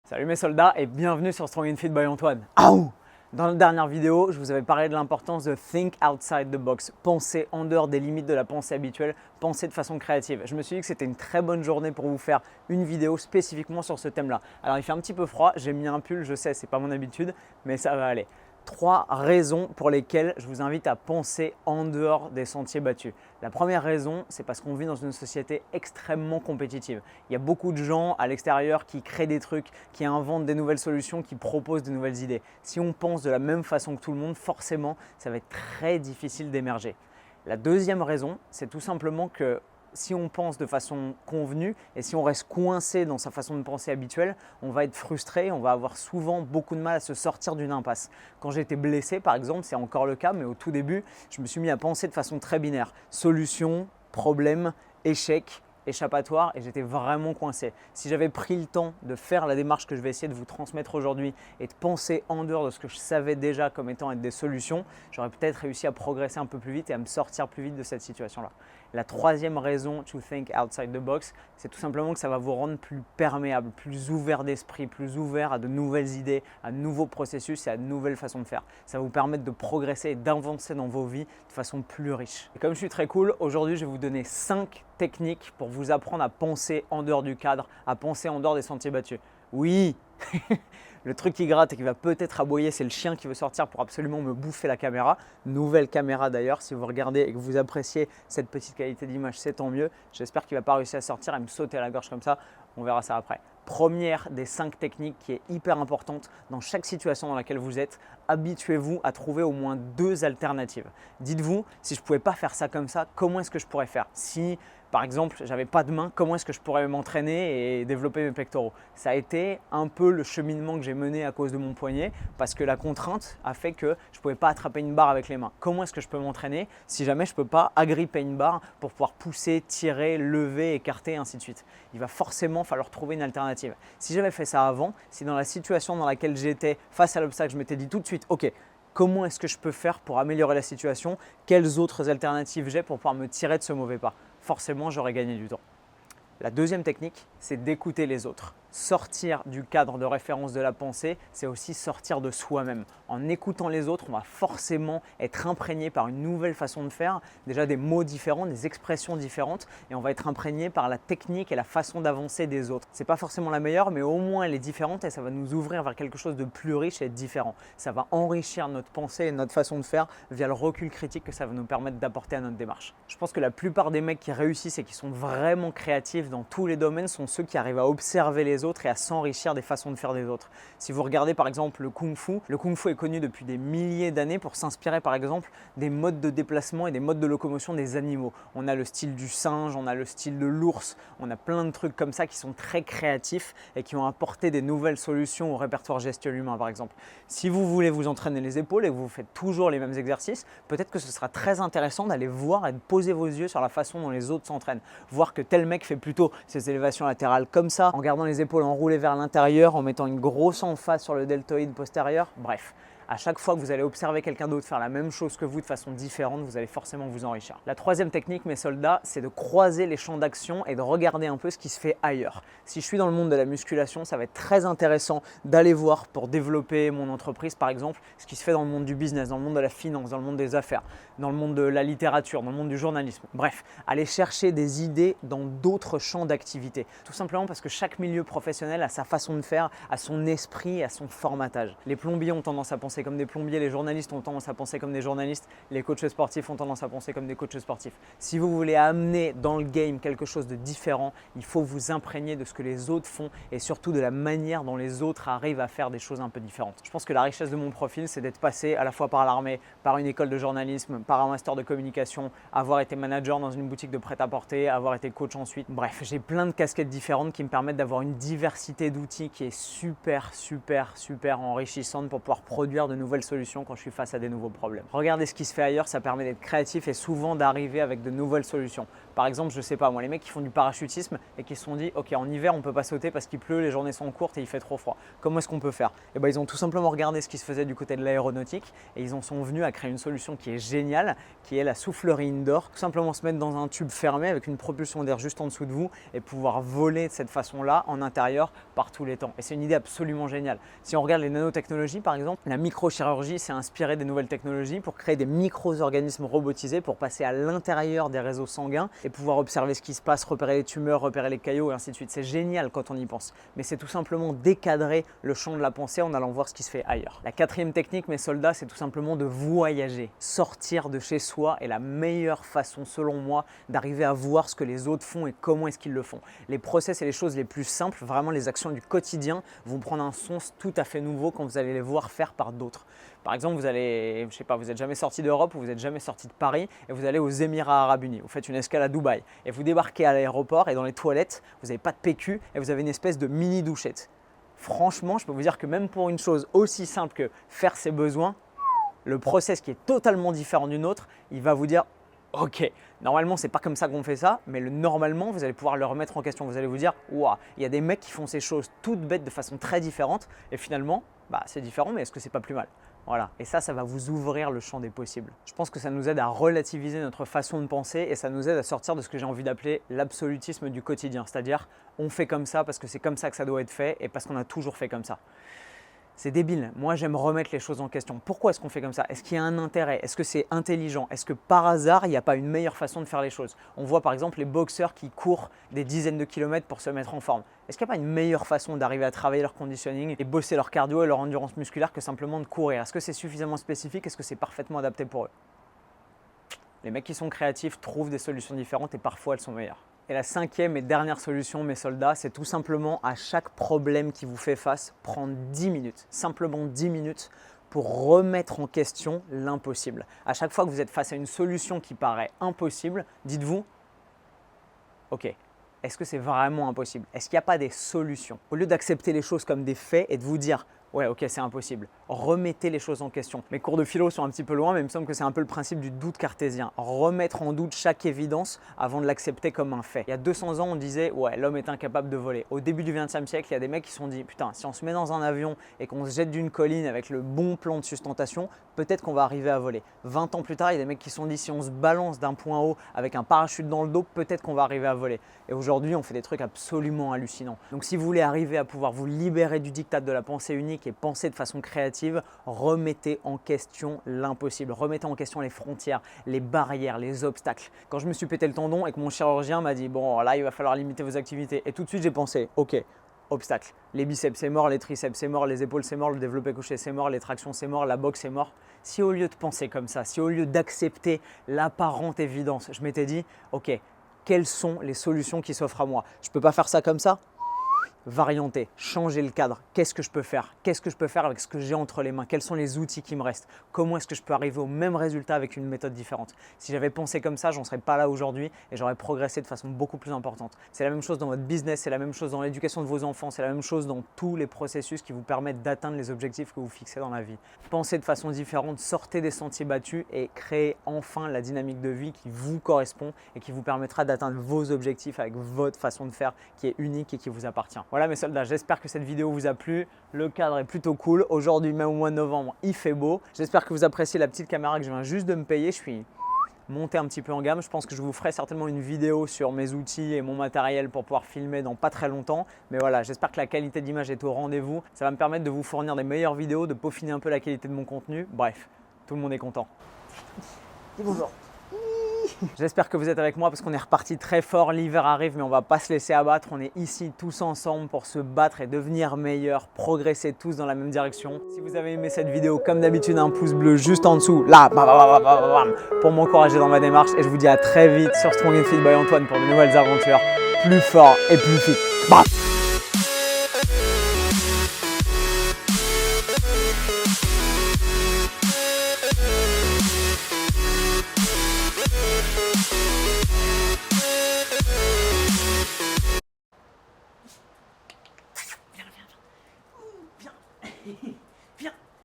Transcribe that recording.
Salut mes soldats et bienvenue sur Strong and Fit by Antoine. Aouh! Dans la dernière vidéo, je vous avais parlé de l'importance de think outside the box, penser en dehors des limites de la pensée habituelle, penser de façon créative. Je me suis dit que c'était une très bonne journée pour vous faire une vidéo spécifiquement sur ce thème-là. Alors il fait un petit peu froid, j'ai mis un pull, je sais, c'est pas mon habitude, mais ça va aller. 3 raisons pour lesquelles je vous invite à penser en dehors des sentiers battus. La première raison, c'est parce qu'on vit dans une société extrêmement compétitive. Il y a beaucoup de gens à l'extérieur qui créent des trucs, qui inventent des nouvelles solutions, qui proposent de nouvelles idées. Si on pense de la même façon que tout le monde, forcément, ça va être très difficile d'émerger. La deuxième raison, c'est tout simplement que si on pense de façon convenue et si on reste coincé dans sa façon de penser habituelle, on va être frustré, on va avoir souvent beaucoup de mal à se sortir d'une impasse. Quand j'ai été blessé par exemple, c'est encore le cas, mais au tout début, je me suis mis à penser de façon très binaire. Solution, problème, échec, échappatoire et j'étais vraiment coincé. Si j'avais pris le temps de faire la démarche que je vais essayer de vous transmettre aujourd'hui et de penser en dehors de ce que je savais déjà comme étant être des solutions, j'aurais peut-être réussi à progresser un peu plus vite et à me sortir plus vite de cette situation-là. La troisième raison to think outside the box, c'est tout simplement que ça va vous rendre plus perméable, plus ouvert d'esprit, plus ouvert à de nouvelles idées, à de nouveaux processus et à de nouvelles façons de faire. Ça va vous permettre de progresser et d'avancer dans vos vies de façon plus riche. Et comme je suis très cool, aujourd'hui je vais vous donner 5 techniques pour vous apprendre à penser en dehors du cadre, à penser en dehors des sentiers battus. Oui, le truc qui gratte et qui va peut-être aboyer, c'est le chien qui veut sortir pour absolument me bouffer la caméra. Nouvelle caméra d'ailleurs, si vous regardez et que vous appréciez cette petite qualité d'image, c'est tant mieux. J'espère qu'il ne va pas réussir à sortir et me sauter à la gorge comme ça. On verra ça après. Première des 5 techniques qui est hyper importante dans chaque situation dans laquelle vous êtes, habituez-vous à trouver au moins 2 alternatives. Dites-vous, si je ne pouvais pas faire ça comme ça, comment est-ce que je pourrais faire? Si par exemple, j'avais pas de main, comment est-ce que je pourrais m'entraîner et développer mes pectoraux? Ça a été un peu le cheminement que j'ai mené à cause de mon poignet parce que la contrainte a fait que je ne pouvais pas attraper une barre avec les mains. Comment est-ce que je peux m'entraîner si jamais je ne peux pas agripper une barre pour pouvoir pousser, tirer, lever, écarter et ainsi de suite? Il va forcément falloir trouver une alternative. Si j'avais fait ça avant, si dans la situation dans laquelle j'étais face à l'obstacle, je m'étais dit tout de suite, ok, comment est-ce que je peux faire pour améliorer la situation? Quelles autres alternatives j'ai pour pouvoir me tirer de ce mauvais pas? Forcément, j'aurais gagné du temps. La deuxième technique, c'est d'écouter les autres. Sortir du cadre de référence de la pensée, c'est aussi sortir de soi-même. En écoutant les autres, on va forcément être imprégné par une nouvelle façon de faire, déjà des mots différents, des expressions différentes, et on va être imprégné par la technique et la façon d'avancer des autres. Ce n'est pas forcément la meilleure, mais au moins elle est différente et ça va nous ouvrir vers quelque chose de plus riche et de différent. Ça va enrichir notre pensée et notre façon de faire via le recul critique que ça va nous permettre d'apporter à notre démarche. Je pense que la plupart des mecs qui réussissent et qui sont vraiment créatifs dans tous les domaines sont ceux qui arrivent à observer les autres et à s'enrichir des façons de faire des autres. Si vous regardez par exemple le Kung Fu est connu depuis des milliers d'années pour s'inspirer par exemple des modes de déplacement et des modes de locomotion des animaux. On a le style du singe, on a le style de l'ours, on a plein de trucs comme ça qui sont très créatifs et qui ont apporté des nouvelles solutions au répertoire gestuel humain par exemple. Si vous voulez vous entraîner les épaules et que vous faites toujours les mêmes exercices, peut-être que ce sera très intéressant d'aller voir et de poser vos yeux sur la façon dont les autres s'entraînent. Voir que tel mec fait plutôt ses élévations latérales comme ça, en gardant les épaules enroulées vers l'intérieur, en mettant une grosse emphase sur le deltoïde postérieur. Bref, à chaque fois que vous allez observer quelqu'un d'autre faire la même chose que vous de façon différente, vous allez forcément vous enrichir. La troisième technique, mes soldats, c'est de croiser les champs d'action et de regarder un peu ce qui se fait ailleurs. Si je suis dans le monde de la musculation, ça va être très intéressant d'aller voir pour développer mon entreprise, par exemple, ce qui se fait dans le monde du business, dans le monde de la finance, dans le monde des affaires, dans le monde de la littérature, dans le monde du journalisme. Bref, aller chercher des idées dans d'autres champs d'activité. Tout simplement parce que chaque milieu professionnel a sa façon de faire, a son esprit, a son formatage. Les plombiers ont tendance à penser comme des plombiers, les journalistes ont tendance à penser comme des journalistes, les coachs sportifs ont tendance à penser comme des coachs sportifs. Si vous voulez amener dans le game quelque chose de différent, il faut vous imprégner de ce que les autres font et surtout de la manière dont les autres arrivent à faire des choses un peu différentes. Je pense que la richesse de mon profil, c'est d'être passé à la fois par l'armée, par une école de journalisme, par un master de communication, avoir été manager dans une boutique de prêt-à-porter, avoir été coach ensuite. Bref, j'ai plein de casquettes différentes qui me permettent d'avoir une diversité d'outils qui est super enrichissante pour pouvoir produire sortir de nouvelles solutions quand je suis face à des nouveaux problèmes. Regarder ce qui se fait ailleurs, ça permet d'être créatif et souvent d'arriver avec de nouvelles solutions. Par exemple, je sais pas moi, les mecs qui font du parachutisme et qui se sont dit ok, en hiver on peut pas sauter parce qu'il pleut, les journées sont courtes et il fait trop froid. Comment est-ce qu'on peut faire? Et ben ils ont tout simplement regardé ce qui se faisait du côté de l'aéronautique et ils en sont venus à créer une solution qui est géniale, qui est la soufflerie indoor. Tout simplement se mettre dans un tube fermé avec une propulsion d'air juste en dessous de vous et pouvoir voler de cette façon-là en intérieur par tous les temps. Et c'est une idée absolument géniale. Si on regarde les nanotechnologies par exemple, la microchirurgie s'est inspirée des nouvelles technologies pour créer des micro-organismes robotisés pour passer à l'intérieur des réseaux sanguins et pouvoir observer ce qui se passe, repérer les tumeurs, repérer les caillots et ainsi de suite. C'est génial quand on y pense, mais c'est tout simplement décadrer le champ de la pensée en allant voir ce qui se fait ailleurs. La quatrième technique, mes soldats, c'est tout simplement de voyager. Sortir de chez soi est la meilleure façon, selon moi, d'arriver à voir ce que les autres font et comment est-ce qu'ils le font. Les process et les choses les plus simples, vraiment les actions du quotidien, vont prendre un sens tout à fait nouveau quand vous allez les voir faire par d'autres. Par exemple, vous allez, je sais pas, vous n'êtes jamais sorti d'Europe ou vous n'êtes jamais sorti de Paris et vous allez aux Émirats Arabes Unis. Vous faites une escale à Dubaï et vous débarquez à l'aéroport et dans les toilettes, vous n'avez pas de PQ et vous avez une espèce de mini douchette. Franchement, je peux vous dire que même pour une chose aussi simple que faire ses besoins, le process qui est totalement différent d'une autre, il va vous dire ok, normalement c'est pas comme ça qu'on fait ça, mais normalement vous allez pouvoir le remettre en question. Vous allez vous dire waouh, il y a des mecs qui font ces choses toutes bêtes de façon très différente et finalement c'est différent, mais est-ce que c'est pas plus mal? Voilà, et ça va vous ouvrir le champ des possibles. Je pense que ça nous aide à relativiser notre façon de penser et ça nous aide à sortir de ce que j'ai envie d'appeler l'absolutisme du quotidien, c'est-à-dire on fait comme ça parce que c'est comme ça que ça doit être fait et parce qu'on a toujours fait comme ça. C'est débile. Moi, j'aime remettre les choses en question. Pourquoi est-ce qu'on fait comme ça? Est-ce qu'il y a un intérêt? Est-ce que c'est intelligent? Est-ce que par hasard, il n'y a pas une meilleure façon de faire les choses? On voit par exemple les boxeurs qui courent des dizaines de kilomètres pour se mettre en forme. Est-ce qu'il n'y a pas une meilleure façon d'arriver à travailler leur conditioning et bosser leur cardio et leur endurance musculaire que simplement de courir? Est-ce que c'est suffisamment spécifique? Est-ce que c'est parfaitement adapté pour eux? Les mecs qui sont créatifs trouvent des solutions différentes et parfois elles sont meilleures. Et la cinquième et dernière solution, mes soldats, c'est tout simplement à chaque problème qui vous fait face, prendre 10 minutes, simplement 10 minutes pour remettre en question l'impossible. À chaque fois que vous êtes face à une solution qui paraît impossible, dites-vous, ok, est-ce que c'est vraiment impossible? Est-ce qu'il n'y a pas des solutions? Au lieu d'accepter les choses comme des faits et de vous dire ouais, ok, c'est impossible. Remettez les choses en question. Mes cours de philo sont un petit peu loin, mais il me semble que c'est un peu le principe du doute cartésien. Remettre en doute chaque évidence avant de l'accepter comme un fait. Il y a 200 ans, on disait ouais, l'homme est incapable de voler. Au début du XXe siècle, il y a des mecs qui se sont dit putain, si on se met dans un avion et qu'on se jette d'une colline avec le bon plan de sustentation, peut-être qu'on va arriver à voler. 20 ans plus tard, il y a des mecs qui se sont dit si on se balance d'un point haut avec un parachute dans le dos, peut-être qu'on va arriver à voler. Et aujourd'hui, on fait des trucs absolument hallucinants. Donc si vous voulez arriver à pouvoir vous libérer du diktat de la pensée unique et penser de façon créative, remettez en question l'impossible, remettez en question les frontières, les barrières, les obstacles. Quand je me suis pété le tendon et que mon chirurgien m'a dit bon là il va falloir limiter vos activités et tout de suite j'ai pensé ok, obstacle, les biceps c'est mort, les triceps c'est mort, les épaules c'est mort, le développé couché c'est mort, les tractions c'est mort, la boxe c'est mort. Si au lieu de penser comme ça, si au lieu d'accepter l'apparente évidence, je m'étais dit ok, quelles sont les solutions qui s'offrent à moi? Je ne peux pas faire ça comme ça? Varianter, changer le cadre. Qu'est-ce que je peux faire? Qu'est-ce que je peux faire avec ce que j'ai entre les mains? Quels sont les outils qui me restent? Comment est-ce que je peux arriver au même résultat avec une méthode différente? Si j'avais pensé comme ça, j'en serais pas là aujourd'hui et j'aurais progressé de façon beaucoup plus importante. C'est la même chose dans votre business, c'est la même chose dans l'éducation de vos enfants, c'est la même chose dans tous les processus qui vous permettent d'atteindre les objectifs que vous fixez dans la vie. Pensez de façon différente, sortez des sentiers battus et créez enfin la dynamique de vie qui vous correspond et qui vous permettra d'atteindre vos objectifs avec votre façon de faire qui est unique et qui vous appartient. Voilà mes soldats, j'espère que cette vidéo vous a plu. Le cadre est plutôt cool. Aujourd'hui, même au mois de novembre, il fait beau. J'espère que vous appréciez la petite caméra que je viens juste de me payer. Je suis monté un petit peu en gamme. Je pense que je vous ferai certainement une vidéo sur mes outils et mon matériel pour pouvoir filmer dans pas très longtemps. Mais voilà, j'espère que la qualité d'image est au rendez-vous. Ça va me permettre de vous fournir des meilleures vidéos, de peaufiner un peu la qualité de mon contenu. Bref, tout le monde est content. Dis bonjour. J'espère que vous êtes avec moi parce qu'on est reparti très fort, l'hiver arrive mais on ne va pas se laisser abattre, on est ici tous ensemble pour se battre et devenir meilleurs, progresser tous dans la même direction. Si vous avez aimé cette vidéo, comme d'habitude un pouce bleu juste en dessous, là, pour m'encourager dans ma démarche et je vous dis à très vite sur Strong and Fit by Antoine pour de nouvelles aventures plus fort et plus fit. Bam.